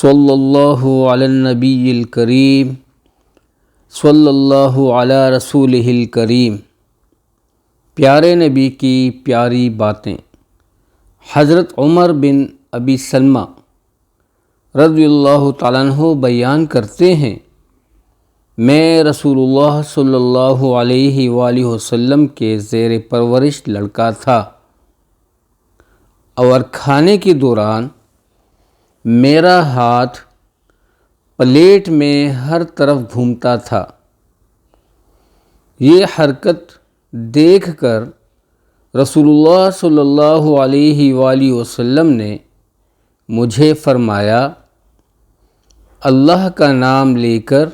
صلی اللہ علی النبی الکریم صلی اللہ علی رسولہ الکریم۔ پیارے نبی کی پیاری باتیں۔ حضرت عمر بن ابی سلمہ رضی اللہ تعالیٰ عنہ بیان کرتے ہیں، میں رسول اللہ صلی اللہ علیہ وآلہ وسلم کے زیر پرورش لڑکا تھا، اور کھانے کے دوران میرا ہاتھ پلیٹ میں ہر طرف گھومتا تھا۔ یہ حرکت دیکھ کر رسول اللہ صلی اللہ علیہ وآلہ وسلم نے مجھے فرمایا، اللہ کا نام لے کر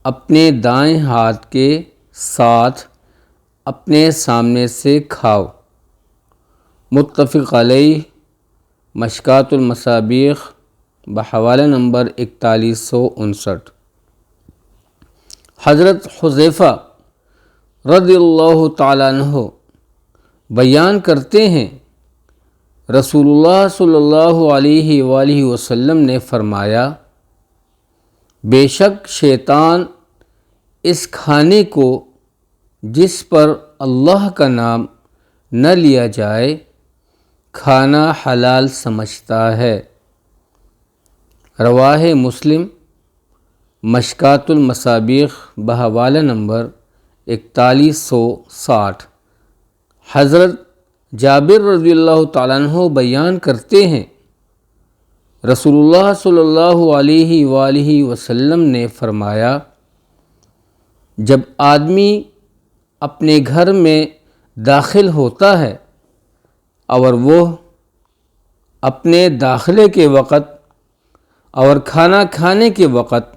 اپنے دائیں ہاتھ کے ساتھ اپنے سامنے سے کھاؤ۔ متفق علیہ، مشکوٰۃ المصابیح بحوالہ نمبر 4159۔ حضرت حذیفہ رضی اللہ تعالیٰ عنہ بیان کرتے ہیں، رسول اللہ صلی اللہ علیہ وآلہ وسلم نے فرمایا، بے شک شیطان اس کھانے کو جس پر اللہ کا نام نہ لیا جائے کھانا حلال سمجھتا ہے۔ رواہ مسلم، مشکوٰۃ المصابیح بحوالہ نمبر 4160۔ حضرت جابر رضی اللہ تعالیٰ عنہ بیان کرتے ہیں، رسول اللہ صلی اللہ علیہ وآلہ وسلم نے فرمایا، جب آدمی اپنے گھر میں داخل ہوتا ہے اور وہ اپنے داخلے کے وقت اور کھانا کھانے کے وقت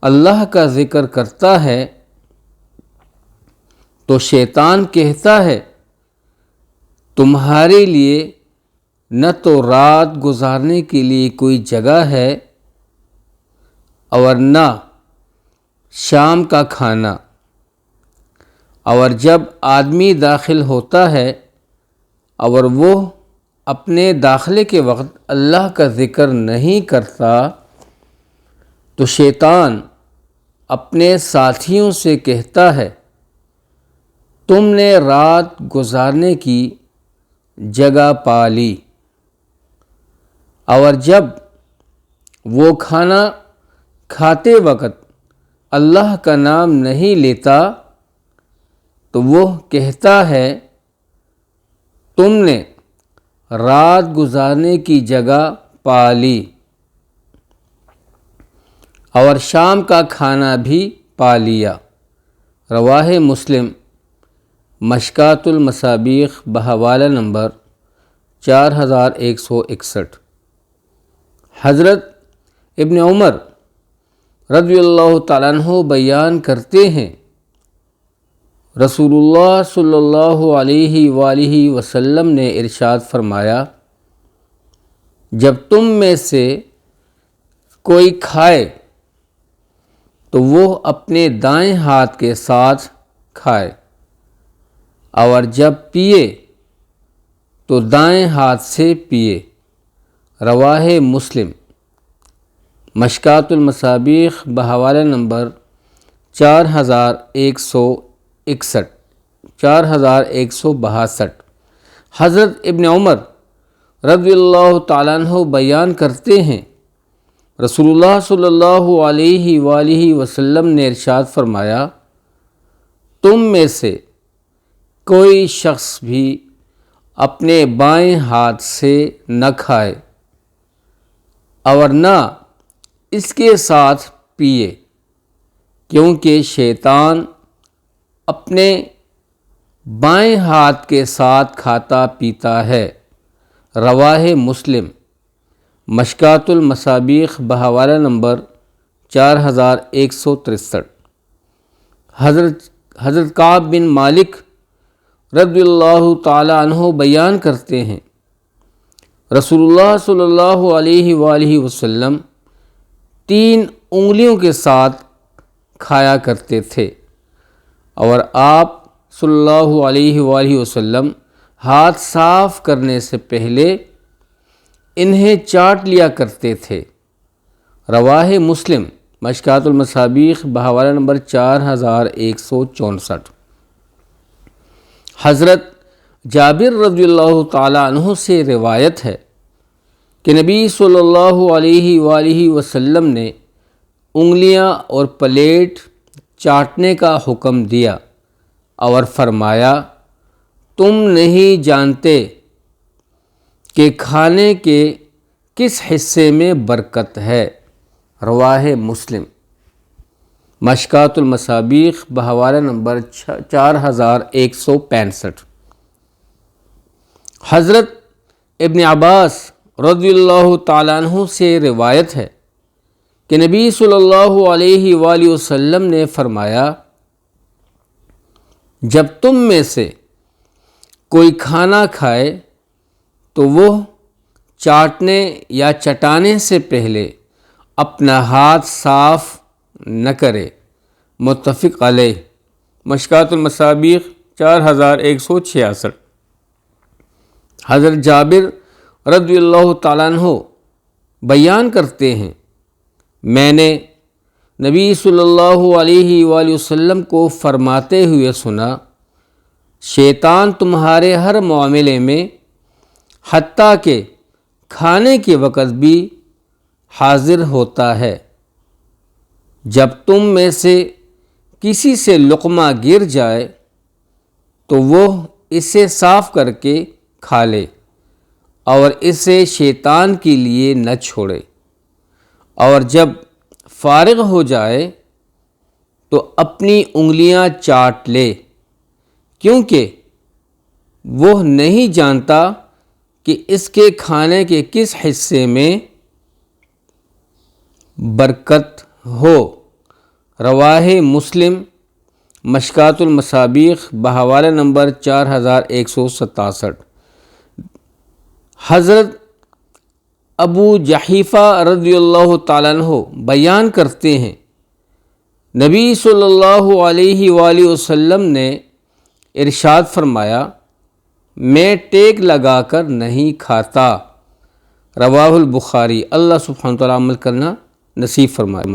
اللہ کا ذکر کرتا ہے تو شیطان کہتا ہے، تمہارے لیے نہ تو رات گزارنے کے لیے کوئی جگہ ہے اور نہ شام کا کھانا۔ اور جب آدمی داخل ہوتا ہے اور وہ اپنے داخلے کے وقت اللہ کا ذکر نہیں کرتا تو شیطان اپنے ساتھیوں سے کہتا ہے، تم نے رات گزارنے کی جگہ پا لی۔ اور جب وہ کھانا کھاتے وقت اللہ کا نام نہیں لیتا تو وہ کہتا ہے، تم نے رات گزارنے کی جگہ پا لی اور شام کا کھانا بھی پا لیا۔ رواہ مسلم، مشکوٰۃ المصابیح بحوالہ نمبر 4161۔ حضرت ابن عمر رضی اللہ تعالیٰ عنہ بیان کرتے ہیں، رسول اللہ صلی اللہ علیہ وآلہ وسلم نے ارشاد فرمایا، جب تم میں سے کوئی کھائے تو وہ اپنے دائیں ہاتھ کے ساتھ کھائے، اور جب پیے تو دائیں ہاتھ سے پیے۔ رواہ مسلم، مشکوٰۃ المصابیح بحوالہ نمبر 4162۔ حضرت ابن عمر رضی اللہ تعالیٰ عنہ بیان کرتے ہیں، رسول اللہ صلی اللہ علیہ وآلہ وسلم نے ارشاد فرمایا، تم میں سے کوئی شخص بھی اپنے بائیں ہاتھ سے نہ کھائے اور نہ اس کے ساتھ پیے، کیونکہ شیطان اپنے بائیں ہاتھ کے ساتھ کھاتا پیتا ہے۔ رواہ مسلم، مشکوٰۃ المصابیح بحوالہ نمبر 4163۔ حضرت کعب بن مالک رضی اللہ تعالی عنہ بیان کرتے ہیں، رسول اللہ صلی اللہ علیہ وآلہ وسلم 3 انگلیوں کے ساتھ کھایا کرتے تھے، اور آپ صلی اللہ علیہ وآلہ وسلم ہاتھ صاف کرنے سے پہلے انہیں چاٹ لیا کرتے تھے۔ رواہ مسلم مشکات المصابیح بحوالہ نمبر 4164۔ حضرت جابر رضی اللہ تعالیٰ عنہ سے روایت ہے کہ نبی صلی اللہ علیہ وآلہ وسلم نے انگلیاں اور پلیٹ چاٹنے کا حکم دیا اور فرمایا، تم نہیں جانتے کہ کھانے کے کس حصے میں برکت ہے۔ رواہ مسلم مشکات المصابیح بحوالہ نمبر 4165۔ حضرت ابن عباس رضی اللہ تعالیٰ عنہ سے روایت ہے کہ نبی صلی اللہ علیہ وآلہ وسلم نے فرمایا، جب تم میں سے کوئی کھانا کھائے تو وہ چاٹنے یا چٹانے سے پہلے اپنا ہاتھ صاف نہ کرے۔ متفق علیہ۔ مشکات المصابیح 4166۔ حضرت جابر رضی اللہ تعالیٰ عنہ بیان کرتے ہیں، میں نے نبی صلی اللہ علیہ وآلہ وسلم کو فرماتے ہوئے سنا، شیطان تمہارے ہر معاملے میں حتیٰ کہ کھانے کے وقت بھی حاضر ہوتا ہے۔ جب تم میں سے کسی سے لقمہ گر جائے تو وہ اسے صاف کر کے کھا لے اور اسے شیطان کے لیے نہ چھوڑے، اور جب فارغ ہو جائے تو اپنی انگلیاں چاٹ لے، کیونکہ وہ نہیں جانتا کہ اس کے کھانے کے کس حصے میں برکت ہو۔ رواہ مسلم مشکات المصابیح بحوالہ نمبر 4167۔ حضرت ابو جحیفہ رضی اللہ تعالیٰ عنہ بیان کرتے ہیں، نبی صلی اللہ علیہ وآلہ وسلم نے ارشاد فرمایا، میں ٹیک لگا کر نہیں کھاتا۔ رواہ البخاری۔ اللہ سبحانہ وتعالیٰ عمل کرنا نصیب فرمائے۔